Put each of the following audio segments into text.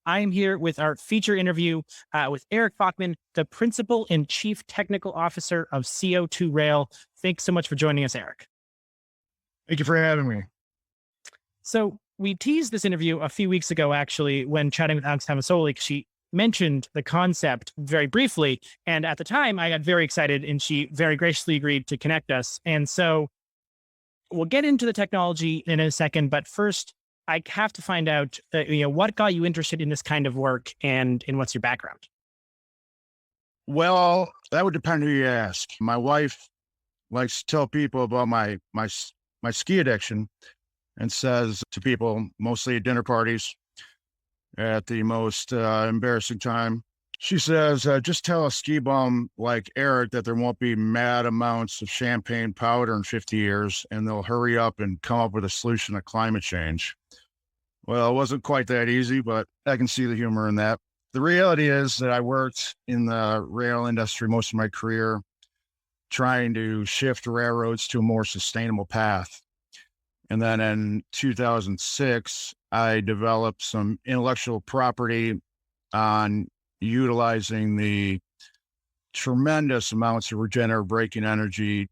I am here with our feature interview with Eric Bachman, the Principal and Chief Technical Officer of CO2Rail. Thanks so much for joining us, Eric. Thank you for having me. So we teased this interview a few weeks ago, actually, when chatting with Alex Tamasoli. She mentioned the concept very briefly. And at the time, I got very excited and she very graciously agreed to connect us. And so we'll get into the technology in a second. But first, I have to find out, what got you interested in this kind of work and what's your background? Well, that would depend who you ask. My wife likes to tell people about my ski addiction and says to people, mostly at dinner parties, at the most embarrassing time, she says, just tell a ski bum like Eric that there won't be mad amounts of champagne powder in 50 years and they'll hurry up and come up with a solution to climate change. Well, it wasn't quite that easy, but I can see the humor in that. The reality is that I worked in the rail industry most of my career, trying to shift railroads to a more sustainable path. And then in 2006, I developed some intellectual property on utilizing the tremendous amounts of regenerative braking energy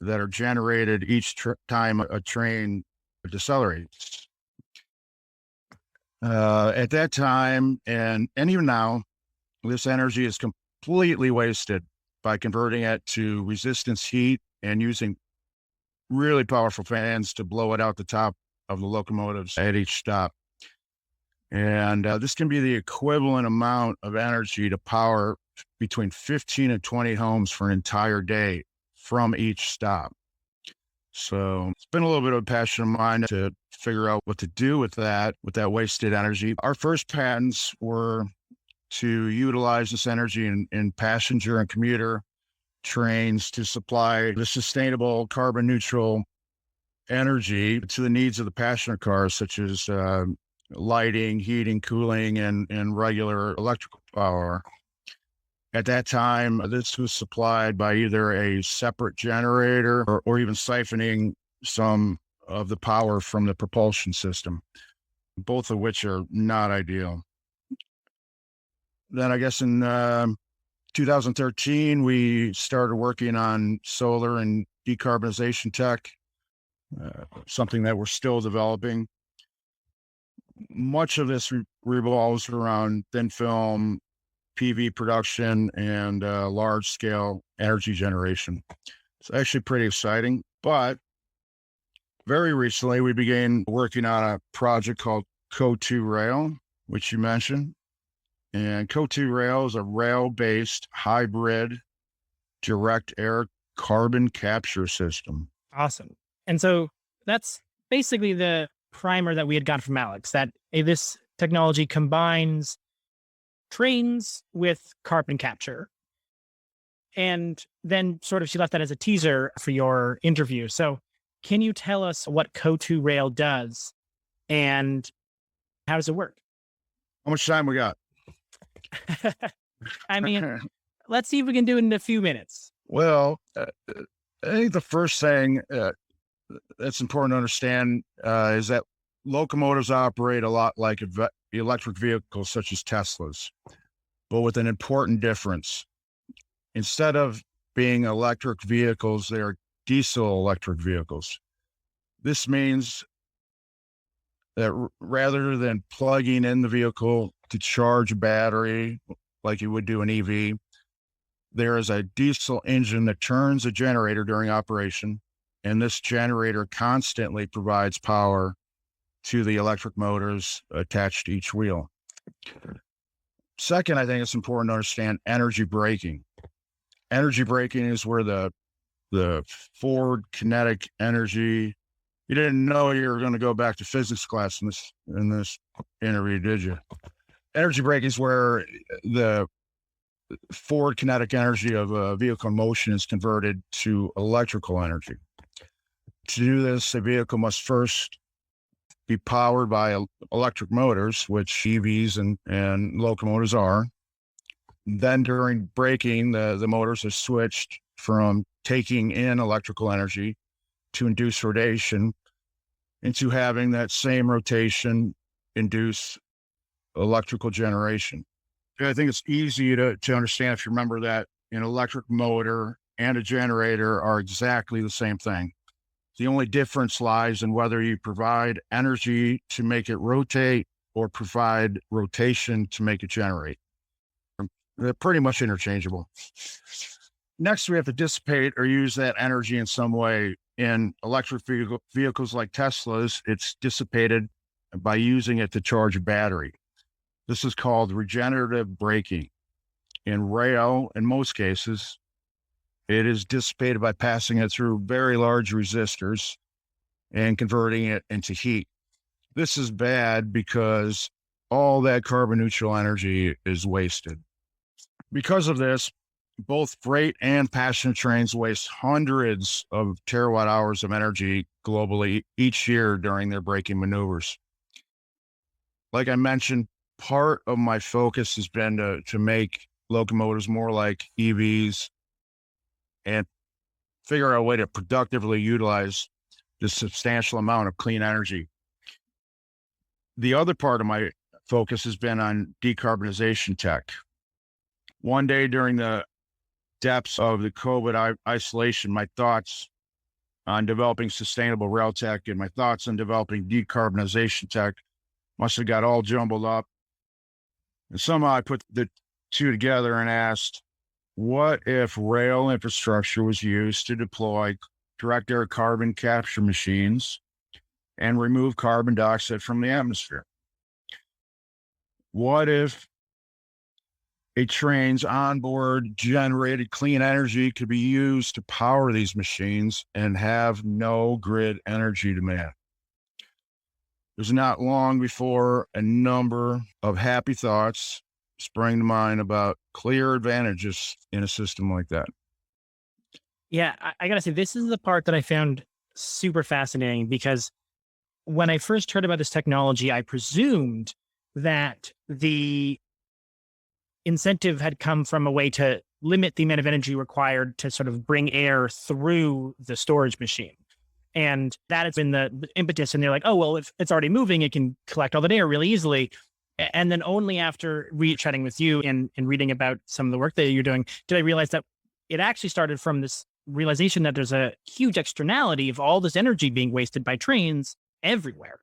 that are generated each time a train decelerates. At that time, and even now, this energy is completely wasted by converting it to resistance heat and using really powerful fans to blow it out the top of the locomotives at each stop. And this can be the equivalent amount of energy to power between 15 and 20 homes for an entire day from each stop. So it's been a little bit of a passion of mine to figure out what to do with that wasted energy. Our first patents were to utilize this energy in passenger and commuter trains to supply the sustainable carbon neutral energy to the needs of the passenger cars, such as lighting, heating, cooling, and regular electrical power. At that time, this was supplied by either a separate generator or even siphoning some of the power from the propulsion system, both of which are not ideal. Then I guess in 2013, we started working on solar and decarbonization tech, something that we're still developing. Much of this revolves around thin film, PV production, and large-scale energy generation. It's actually pretty exciting, but very recently we began working on a project called CO2Rail, which you mentioned. And CO2Rail is a rail-based hybrid direct air carbon capture system. Awesome. And so that's basically the primer that we had got from Alex, that this technology combines trains with carbon capture. And then sort of she left that as a teaser for your interview. So can you tell us what CO2Rail does and how does it work? How much time we got? I mean, let's see if we can do it in a few minutes. Well, I think the first thing that's important to understand is that locomotives operate a lot like electric vehicles such as Teslas, but with an important difference. Instead of being electric vehicles, they are diesel electric vehicles. This means that rather than plugging in the vehicle to charge a battery like you would do an EV, there is a diesel engine that turns a generator during operation, and this generator constantly provides power to the electric motors attached to each wheel. Second, I think it's important to understand energy braking. Energy braking is where the forward kinetic energy. You didn't know you were going to go back to physics class in this interview, did you? Energy braking is where the forward kinetic energy of a vehicle in motion is converted to electrical energy. To do this, a vehicle must first be powered by electric motors, which EVs and locomotives are. Then during braking, the motors are switched from taking in electrical energy to induce rotation into having that same rotation induce electrical generation. I think it's easy to understand if you remember that an electric motor and a generator are exactly the same thing. The only difference lies in whether you provide energy to make it rotate or provide rotation to make it generate. They're pretty much interchangeable. Next, we have to dissipate or use that energy in some way. In electric vehicles like Tesla's, it's dissipated by using it to charge a battery. This is called regenerative braking. In rail, in most cases, it is dissipated by passing it through very large resistors and converting it into heat. This is bad because all that carbon neutral energy is wasted. Because of this, both freight and passenger trains waste hundreds of terawatt hours of energy globally each year during their braking maneuvers. Like I mentioned, part of my focus has been to make locomotives more like EVs and figure out a way to productively utilize this substantial amount of clean energy. The other part of my focus has been on decarbonization tech. One day during the depths of the COVID isolation, my thoughts on developing sustainable rail tech and my thoughts on developing decarbonization tech must have got all jumbled up. And somehow I put the two together and asked, what if rail infrastructure was used to deploy direct air carbon capture machines and remove carbon dioxide from the atmosphere? What if a train's onboard generated clean energy could be used to power these machines and have no grid energy demand? It was not long before a number of happy thoughts sprang to mind about clear advantages in a system like that. Yeah, I gotta say, this is the part that I found super fascinating because when I first heard about this technology, I presumed that the incentive had come from a way to limit the amount of energy required to sort of bring air through the storage machine. And that has been the impetus. And they're like, oh, well, if it's already moving, it can collect all that air really easily. And then only after chatting with you and reading about some of the work that you're doing, did I realize that it actually started from this realization that there's a huge externality of all this energy being wasted by trains everywhere.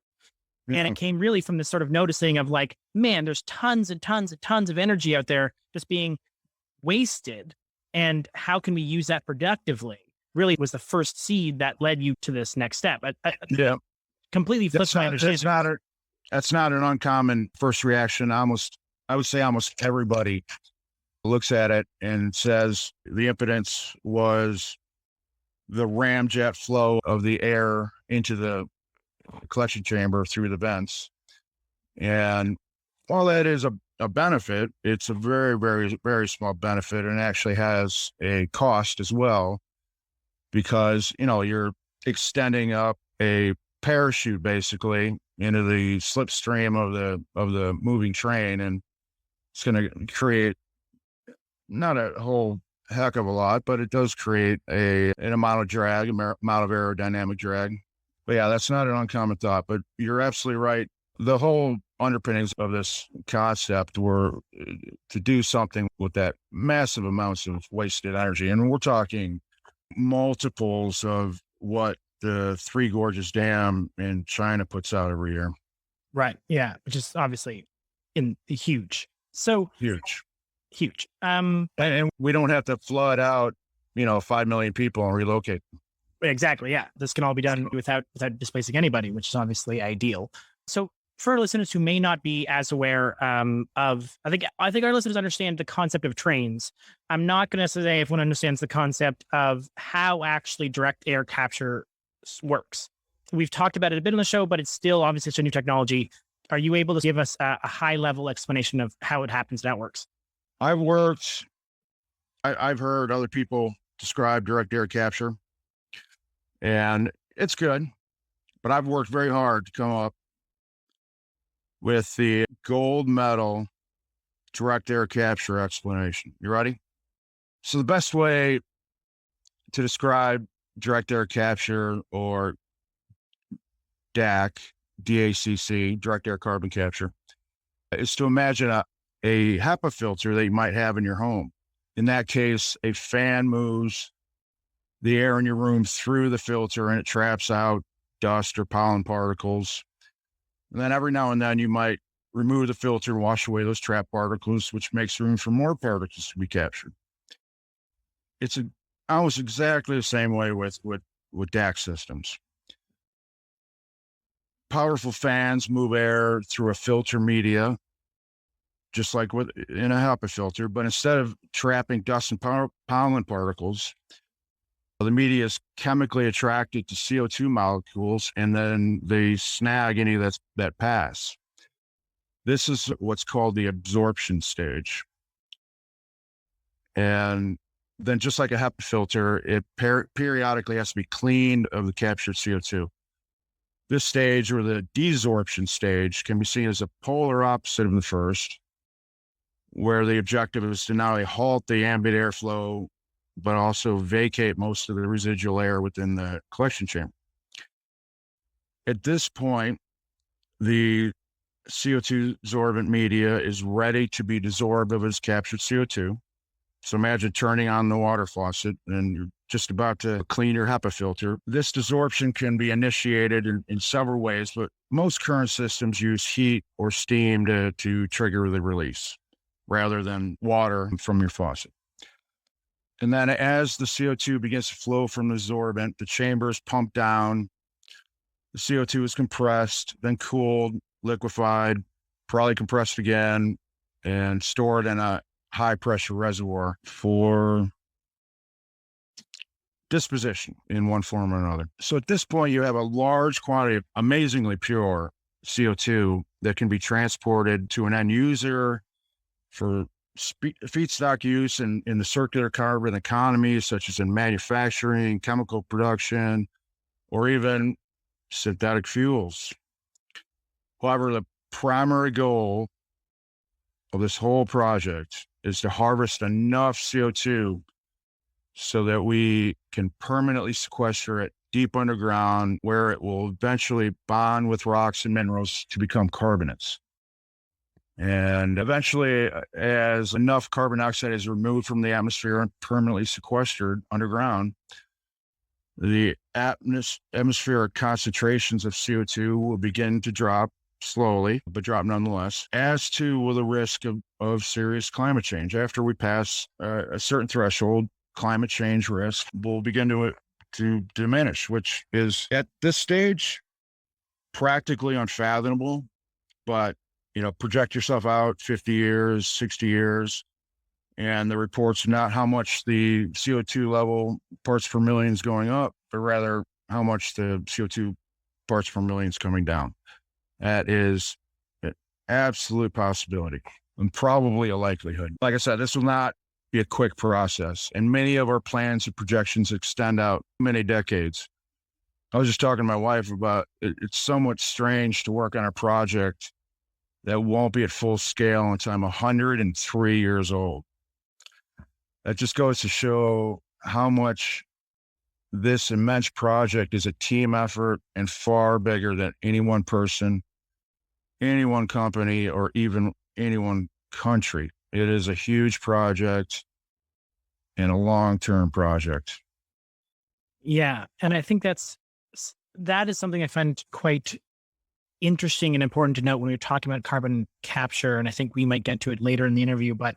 Yeah. And it came really from this sort of noticing of like, man, there's tons and tons and tons of energy out there just being wasted. And how can we use that productively? Really was the first seed that led you to this next step. Yeah. Completely flips my understanding. That's not an uncommon first reaction. I would say almost everybody looks at it and says the impedance was the ramjet flow of the air into the collection chamber through the vents. And while that is a benefit, it's a very, very, very small benefit and actually has a cost as well because, you're extending up a parachute basically into the slipstream of the moving train. And it's going to create not a whole heck of a lot, but it does create an amount of drag, amount of aerodynamic drag. But yeah, that's not an uncommon thought, but you're absolutely right. The whole underpinnings of this concept were to do something with that massive amounts of wasted energy. And we're talking multiples of what the Three Gorges Dam in China puts out every year. Right. Yeah. Which is obviously huge. So Huge. And we don't have to flood out, 5 million people and relocate. Exactly. Yeah. This can all be done without displacing anybody, which is obviously ideal. So for our listeners who may not be as aware of, I think our listeners understand the concept of trains. I'm not going to say everyone understands the concept of how actually direct air capture works. We've talked about it a bit on the show, but it's still obviously such a new technology. Are you able to give us a high level explanation of how it happens and how it works? I've heard other people describe direct air capture, and it's good, but I've worked very hard to come up with the gold medal direct air capture explanation. You ready? So the best way to describe direct air capture, or DAC, DACC, direct air carbon capture, is to imagine a HEPA filter that you might have in your home. In that case, a fan moves the air in your room through the filter and it traps out dust or pollen particles. And then every now and then you might remove the filter and wash away those trapped particles, which makes room for more particles to be captured. It's almost exactly the same way with DAC systems. Powerful fans move air through a filter media, just like in a HEPA filter, but instead of trapping dust and pollen particles, the media is chemically attracted to CO2 molecules, and then they snag any that pass. This is what's called the absorption stage. And then just like a HEPA filter, it periodically has to be cleaned of the captured CO2. This stage, or the desorption stage, can be seen as a polar opposite of the first, where the objective is to not only halt the ambient airflow, but also vacate most of the residual air within the collection chamber. At this point, the CO2 sorbent media is ready to be desorbed of its captured CO2. So imagine turning on the water faucet and you're just about to clean your HEPA filter. This desorption can be initiated in several ways, but most current systems use heat or steam to trigger the release rather than water from your faucet. And then as the CO2 begins to flow from the sorbent, the chamber is pumped down, the CO2 is compressed, then cooled, liquefied, probably compressed again, and stored in a high pressure reservoir for disposition in one form or another. So at this point, you have a large quantity of amazingly pure CO2 that can be transported to an end user for feedstock use in the circular carbon economy, such as in manufacturing, chemical production, or even synthetic fuels. However, the primary goal of this whole project is to harvest enough CO2 so that we can permanently sequester it deep underground, where it will eventually bond with rocks and minerals to become carbonates. And eventually, as enough carbon dioxide is removed from the atmosphere and permanently sequestered underground, the atmospheric concentrations of CO2 will begin to drop slowly, but drop nonetheless, as to will the risk of serious climate change. After we pass a certain threshold, climate change risk will begin to diminish, which is at this stage practically unfathomable. But project yourself out 50 years, 60 years, and the reports not how much the CO2 level parts per million is going up, but rather how much the CO2 parts per million is coming down. That is an absolute possibility and probably a likelihood. Like I said, this will not be a quick process, and many of our plans and projections extend out many decades. I was just talking to my wife about it's somewhat strange to work on a project that won't be at full scale until I'm 103 years old. That just goes to show how much this immense project is a team effort and far bigger than any one person, any one company, or even any one country. It is a huge project and a long-term project. Yeah. And I think that is something I find quite interesting and important to note when we're talking about carbon capture. And I think we might get to it later in the interview, but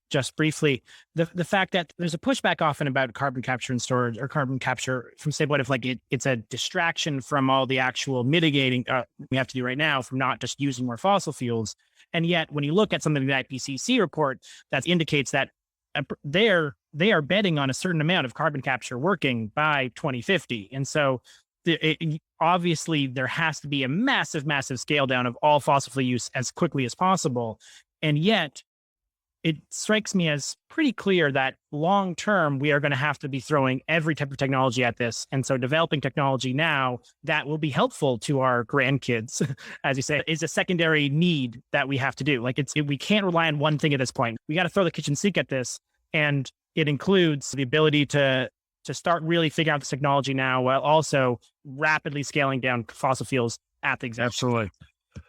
just briefly, the fact that there's a pushback often about carbon capture and storage, or carbon capture from standpoint of like it's a distraction from all the actual mitigating we have to do right now from not just using more fossil fuels. And yet when you look at something like the IPCC report, that indicates that they are betting on a certain amount of carbon capture working by 2050. And so obviously there has to be a massive, massive scale down of all fossil fuel use as quickly as possible. And yet it strikes me as pretty clear that long term, we are going to have to be throwing every type of technology at this. And so developing technology now that will be helpful to our grandkids, as you say, is a secondary need that we have to do. Like we can't rely on one thing at this point. We got to throw the kitchen sink at this. And it includes the ability to start really figuring out this technology now, while also rapidly scaling down fossil fuels at the example. Absolutely.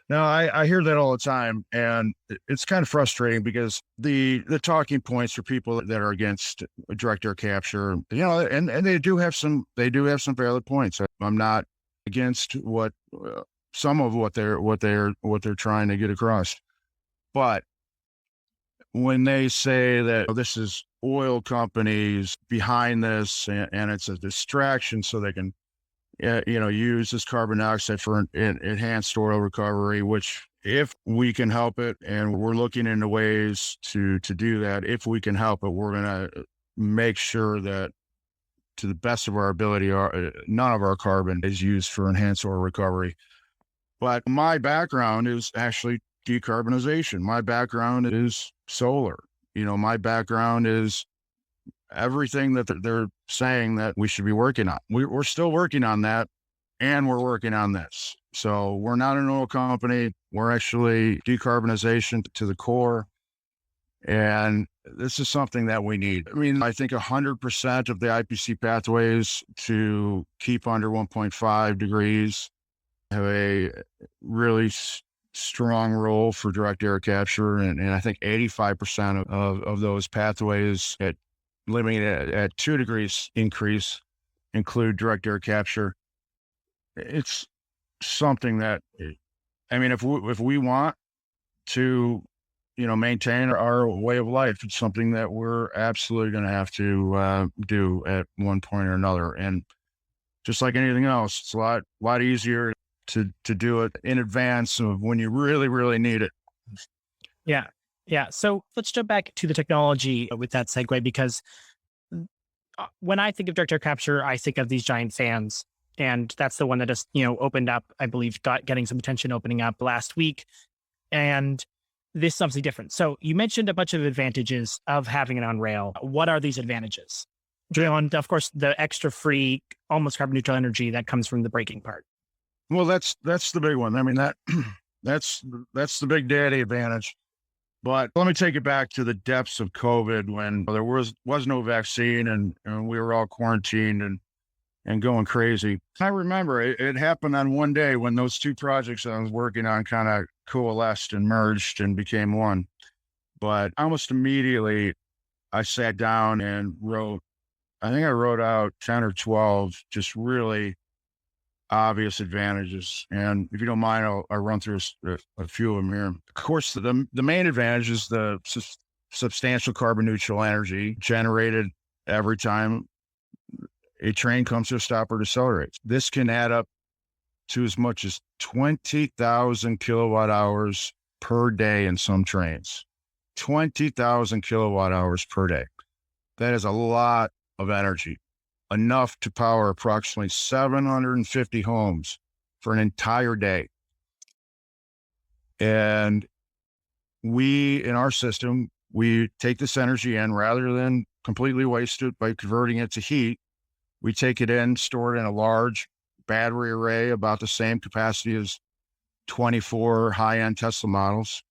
No, I hear that all the time, and it's kind of frustrating because the talking points for people that are against direct air capture, and they do have some valid points. I'm not against what some of what they're trying to get across, but when they say that this is oil companies behind this and it's a distraction so they can use this carbon dioxide for enhanced oil recovery, which if we can help it, and we're looking into ways to do that, if we can help it, we're going to make sure that to the best of our ability, none of our carbon is used for enhanced oil recovery. But my background is actually decarbonization. My background is solar. My background is everything that they're saying that we should be working on. We're still working on that, and we're working on this. So we're not an oil company. We're actually decarbonization to the core. And this is something that we need. I mean, I think 100% of the IPC pathways to keep under 1.5 degrees have a really strong role for direct air capture. And I think 85% of those pathways limiting it at 2 degrees increase include direct air capture. It's something that, I mean, if we want to, maintain our way of life, it's something that we're absolutely going to have to do at one point or another. And just like anything else, it's a lot easier to do it in advance of when you really, really need it. Yeah. Yeah. So let's jump back to the technology with that segue, because when I think of direct air capture, I think of these giant fans. And that's the one that just, opened up, I believe, getting some attention opening up last week. And this is something different. So you mentioned a bunch of advantages of having it on rail. What are these advantages? Beyond, of course, the extra free, almost carbon neutral energy that comes from the braking part. Well, that's the big one. I mean, that's the big daddy advantage. But let me take it back to the depths of COVID when there was no vaccine and we were all quarantined and going crazy. I remember it happened on one day when those two projects I was working on kind of coalesced and merged and became one. But almost immediately I sat down and I think I wrote out 10 or 12 just really obvious advantages. And if you don't mind, I'll run through a few of them here. Of course, the main advantage is the substantial carbon neutral energy generated every time a train comes to a stop or decelerates. This can add up to as much as 20,000 kilowatt hours per day in some trains. 20,000 kilowatt hours per day. That is a lot of energy, enough to power approximately 750 homes for an entire day. And in our system, we take this energy in rather than completely waste it by converting it to heat. We take it in, store it in a large battery array about the same capacity as 24 high-end Tesla models.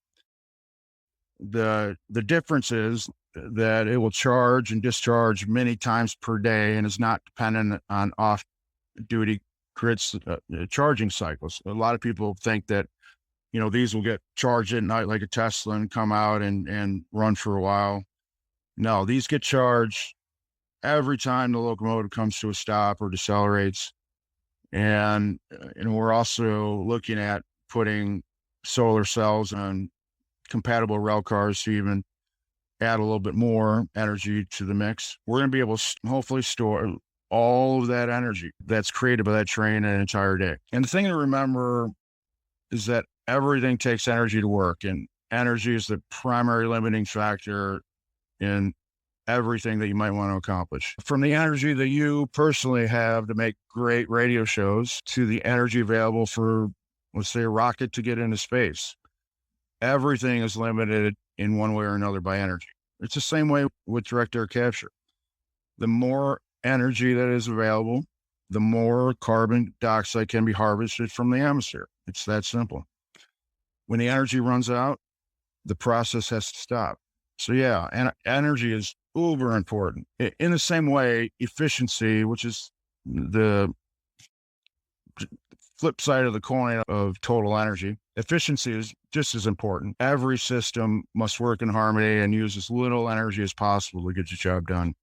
The difference is that it will charge and discharge many times per day and is not dependent on off-duty grids charging cycles. A lot of people think that, these will get charged at night like a Tesla and come out and run for a while. No, these get charged every time the locomotive comes to a stop or decelerates. And we're also looking at putting solar cells on compatible rail cars to even add a little bit more energy to the mix. We're going to be able to hopefully store all of that energy that's created by that train an entire day. And the thing to remember is that everything takes energy to work, and energy is the primary limiting factor in everything that you might want to accomplish. From the energy that you personally have to make great radio shows to the energy available for, let's say, a rocket to get into space. Everything is limited in one way or another by energy. It's the same way with direct air capture. The more energy that is available, the more carbon dioxide can be harvested from the atmosphere. It's that simple. When the energy runs out, the process has to stop. So yeah, and energy is uber important. In the same way, efficiency, which is the flip side of the coin of total energy, efficiency is just as important. Every system must work in harmony and use as little energy as possible to get the job done.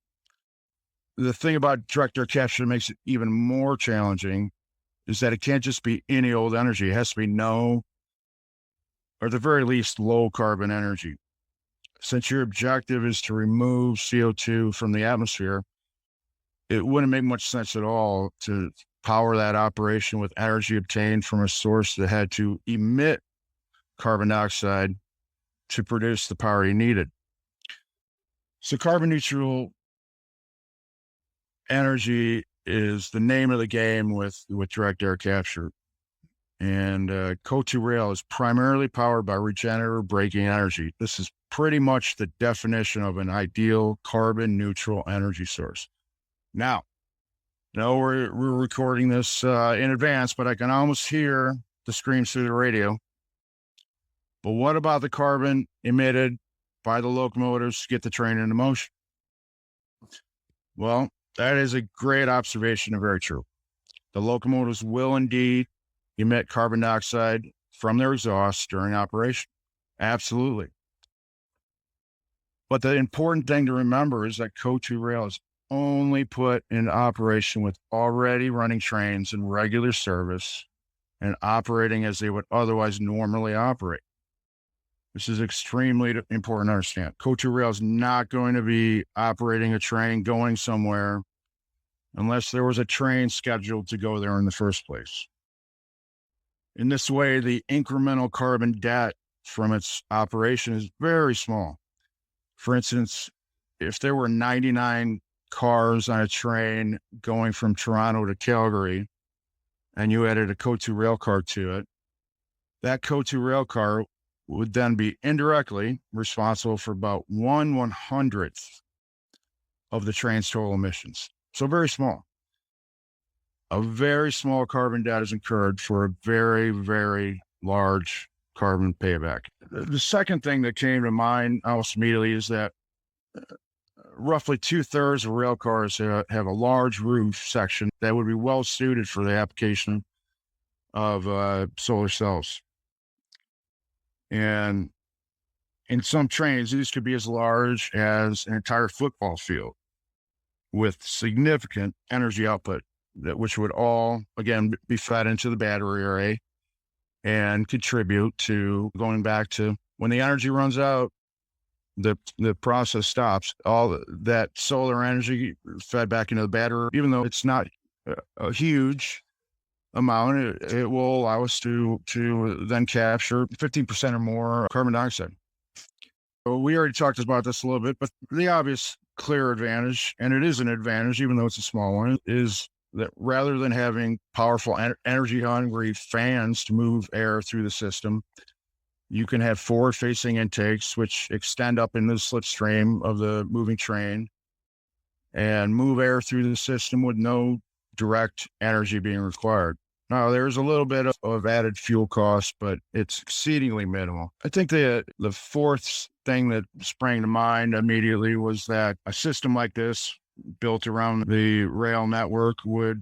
The thing about direct air capture that makes it even more challenging is that it can't just be any old energy. It has to be no, or at the very least, low carbon energy. Since your objective is to remove CO2 from the atmosphere, it wouldn't make much sense at all to power that operation with energy obtained from a source that had to emit carbon dioxide to produce the power you needed. So carbon neutral energy is the name of the game with direct air capture. And CO2Rail is primarily powered by regenerative braking energy. This is pretty much the definition of an ideal carbon neutral energy source. Now, no, we're recording this in advance, but I can almost hear the screams through the radio. But what about the carbon emitted by the locomotives to get the train into motion? Well, that is a great observation and very true. The locomotives will indeed emit carbon dioxide from their exhaust during operation. Absolutely. But the important thing to remember is that CO2Rail is only put in operation with already running trains in regular service and operating as they would otherwise normally operate. This is extremely important to understand. CO2Rail is not going to be operating a train going somewhere unless there was a train scheduled to go there in the first place. In this way, the incremental carbon debt from its operation is very small. For instance, if there were 99 cars on a train going from Toronto to Calgary, and you added a CO2Rail car to it, that CO2Rail car would then be indirectly responsible for about 1/100th of the train's total emissions. So very small. A very small carbon debt is incurred for a very, very large carbon payback. The second thing that came to mind almost immediately is that roughly 2/3 of rail cars have a large roof section that would be well suited for the application of solar cells. And in some trains, these could be as large as an entire football field with significant energy output, which would all, again, be fed into the battery array and contribute to going back to when the energy runs out, the process stops. All that solar energy fed back into the battery, even though it's not a huge amount, it will allow us to then capture 15% or more carbon dioxide. So we already talked about this a little bit, but the obvious clear advantage, and it is an advantage, even though it's a small one, is that rather than having powerful energy-hungry fans to move air through the system, you can have forward-facing intakes, which extend up into the slipstream of the moving train and move air through the system with no direct energy being required. Now, there's a little bit of added fuel cost, but it's exceedingly minimal. I think the fourth thing that sprang to mind immediately was that a system like this, built around the rail network, would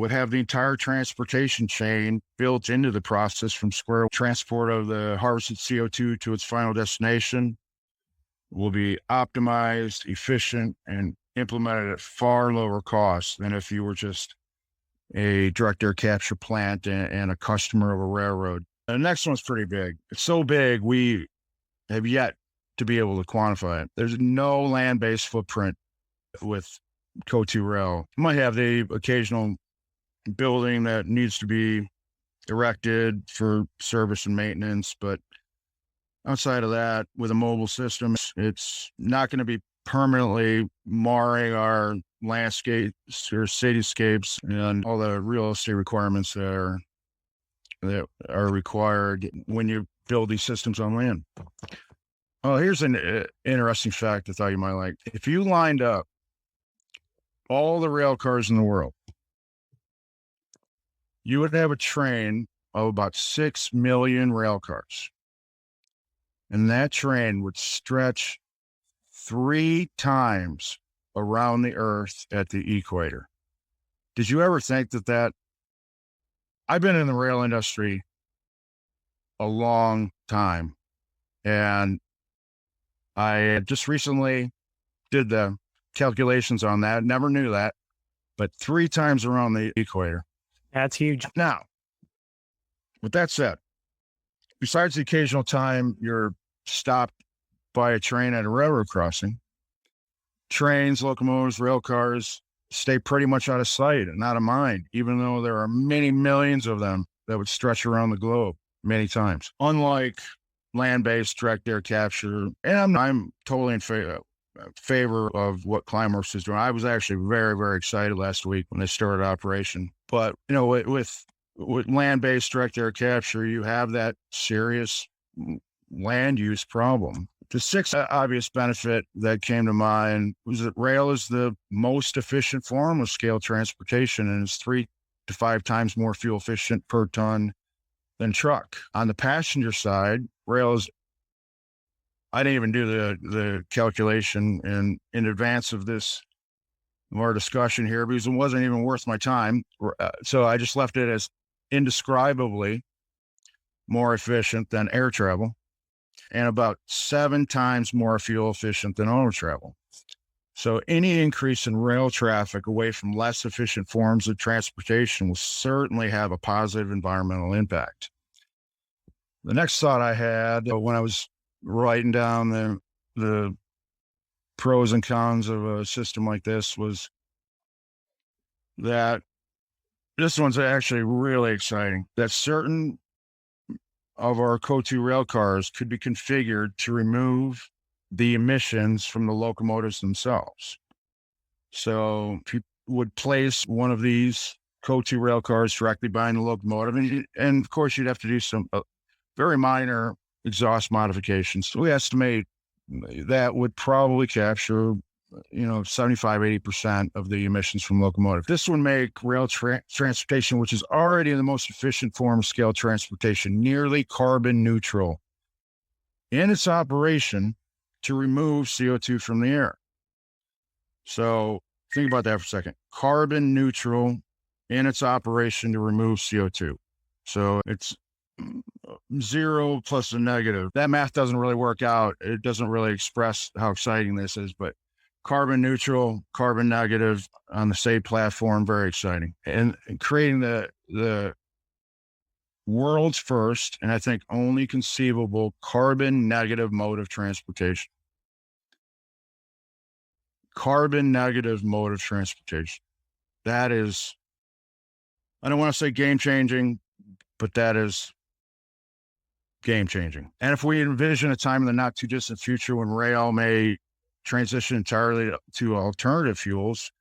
have the entire transportation chain built into the process, from square transport of the harvested CO2 to its final destination, will be optimized, efficient, and implemented at far lower cost than if you were just a direct air capture plant and a customer of a railroad. The next one's pretty big. It's so big, we have yet to be able to quantify it. There's no land-based footprint with CO2Rail. You might have the occasional building that needs to be erected for service and maintenance, but outside of that, with a mobile system, it's not going to be permanently marring our landscapes or cityscapes and all the real estate requirements that are required when you build these systems on land. Oh, here's an interesting fact I thought you might like. If you lined up all the rail cars in the world, you would have a train of about 6 million rail cars. And that train would stretch 3 times around the Earth at the equator. Did you ever think that I've been in the rail industry a long time. And I just recently did the calculations on that. Never knew that, but 3 times around the equator. That's huge. Now, with that said, besides the occasional time you're stopped by a train at a railroad crossing, trains, locomotives, rail cars stay pretty much out of sight and out of mind, even though there are many millions of them that would stretch around the globe many times. Unlike land-based direct air capture, and I'm totally in favor of what Climeworks is doing. I was actually very, very excited last week when they started operation. But, with land-based direct air capture, you have that serious land use problem. The 6th obvious benefit that came to mind was that rail is the most efficient form of scale transportation and is 3 to 5 times more fuel efficient per ton than truck. On the passenger side, rail is, I didn't even do the calculation in advance of our discussion here because it wasn't even worth my time. So I just left it as indescribably more efficient than air travel and about 7 times more fuel efficient than auto travel. So any increase in rail traffic away from less efficient forms of transportation will certainly have a positive environmental impact. The next thought I had when I was writing down the pros and cons of a system like this was that this one's actually really exciting, that certain of our CO2Rail cars could be configured to remove the emissions from the locomotives themselves. So people would place one of these CO2Rail cars directly behind the locomotive, and of course you'd have to do some very minor exhaust modifications. We estimate that would probably capture 75-80% of the emissions from locomotive. This would make rail transportation, which is already the most efficient form of scale transportation, nearly carbon neutral in its operation to remove CO2 from the air. So think about that for a second. Carbon neutral in its operation to remove CO2. So it's 0 plus a negative. That math doesn't really work out. It doesn't really express how exciting this is, but carbon neutral, carbon negative on the same platform, very exciting. And creating the world's first, and I think only conceivable, carbon negative mode of transportation. Carbon negative mode of transportation. That is, I don't want to say game changing, but that is game changing. And if we envision a time in the not too distant future when rail may transition entirely to alternative fuels,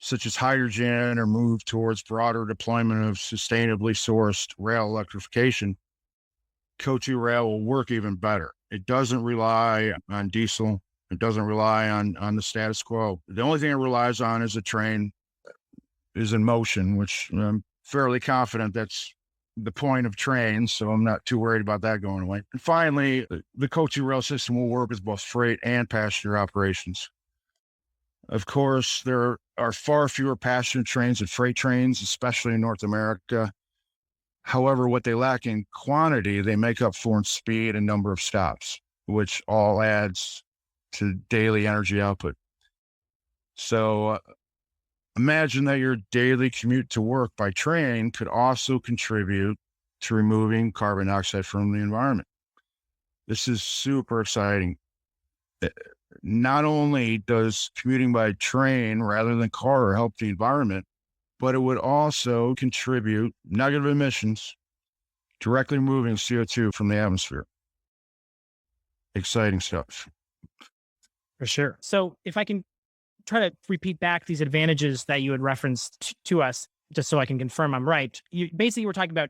such as hydrogen, or move towards broader deployment of sustainably sourced rail electrification, CO2Rail will work even better. It doesn't rely on diesel. It doesn't rely on the status quo. The only thing it relies on is a train is in motion, which I'm fairly confident that's the point of trains, so I'm not too worried about that going away. And finally, the CO2Rail system will work with both freight and passenger operations. Of course, there are far fewer passenger trains than freight trains, especially in North America. However, what they lack in quantity, they make up for in speed and number of stops, which all adds to daily energy output. So imagine that your daily commute to work by train could also contribute to removing carbon dioxide from the environment. This is super exciting. Not only does commuting by train rather than car help the environment, but it would also contribute negative emissions, directly removing CO2 from the atmosphere. Exciting stuff. For sure. So if I can try to repeat back these advantages that you had referenced to us, just so I can confirm I'm right. You basically were talking about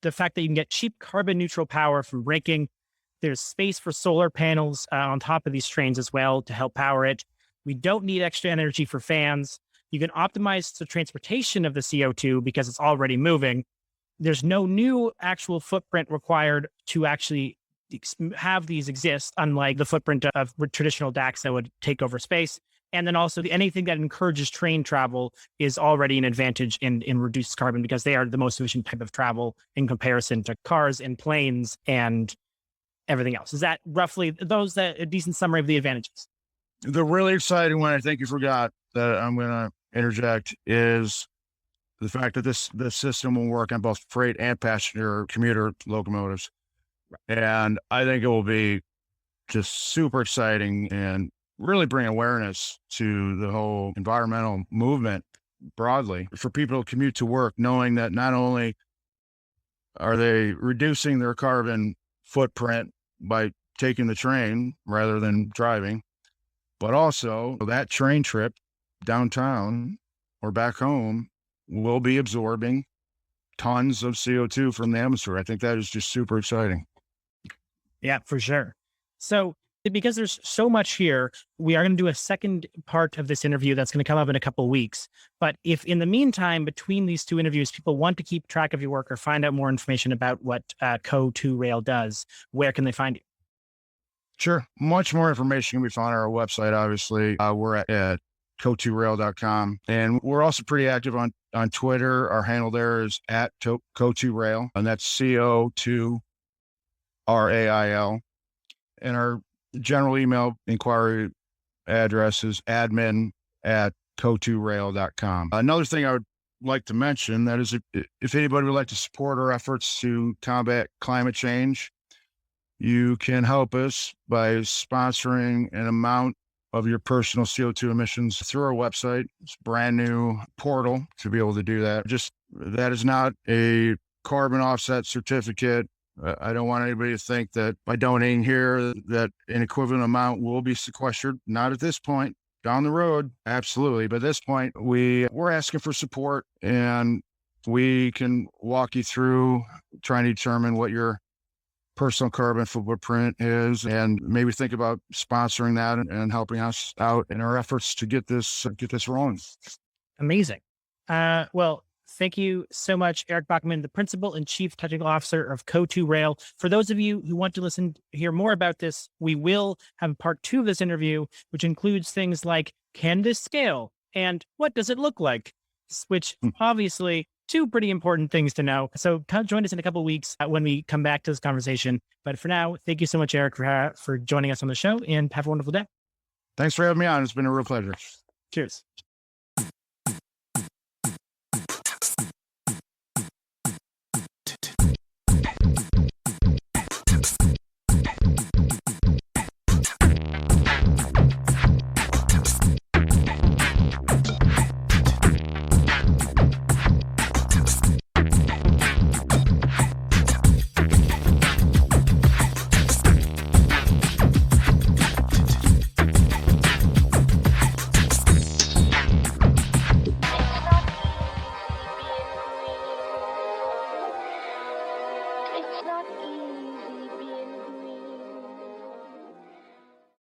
the fact that you can get cheap carbon neutral power from braking. There's space for solar panels on top of these trains as well to help power it. We don't need extra energy for fans. You can optimize the transportation of the CO2 because it's already moving. There's no new actual footprint required to actually have these exist, unlike the footprint of traditional DACs that would take over space. And then also anything that encourages train travel is already an advantage in reduced carbon because they are the most efficient type of travel in comparison to cars and planes and everything else. Is that roughly those that a decent summary of the advantages? The really exciting one, I think you forgot that I'm going to interject, is the fact that this system will work on both freight and passenger commuter locomotives. And I think it will be just super exciting and really bring awareness to the whole environmental movement broadly for people to commute to work, knowing that not only are they reducing their carbon footprint by taking the train rather than driving, but also that train trip downtown or back home will be absorbing tons of CO2 from the atmosphere. I think that is just super exciting. Yeah, for sure. So, because there's so much here, we are going to do a second part of this interview that's going to come up in a couple of weeks. But if in the meantime, between these two interviews, people want to keep track of your work or find out more information about what CO2Rail does, where can they find you? Sure. Much more information can be found on our website, obviously. We're at CO2Rail.com. And we're also pretty active on Twitter. Our handle there is at CO2Rail, and that's CO2Rail. And our general email inquiry address is admin@CO2Rail.com. Another thing I would like to mention, that is if anybody would like to support our efforts to combat climate change, you can help us by sponsoring an amount of your personal CO2 emissions through our website. It's a brand new portal to be able to do that. That is not a carbon offset certificate. I don't want anybody to think that by donating here that an equivalent amount will be sequestered. Not at this point. Down the road, absolutely. But at this point, we're asking for support, and we can walk you through trying to determine what your personal carbon footprint is, and maybe think about sponsoring that and helping us out in our efforts to get this rolling. Amazing. Well, thank you so much, Eric Bachman, the Principal and Chief Technical Officer of CO2Rail. For those of you who want to hear more about this, we will have part 2 of this interview, which includes things like, can this scale? And what does it look like? Which obviously 2 pretty important things to know. So join us in a couple of weeks when we come back to this conversation. But for now, thank you so much, Eric, for joining us on the show, and have a wonderful day. Thanks for having me on. It's been a real pleasure. Cheers.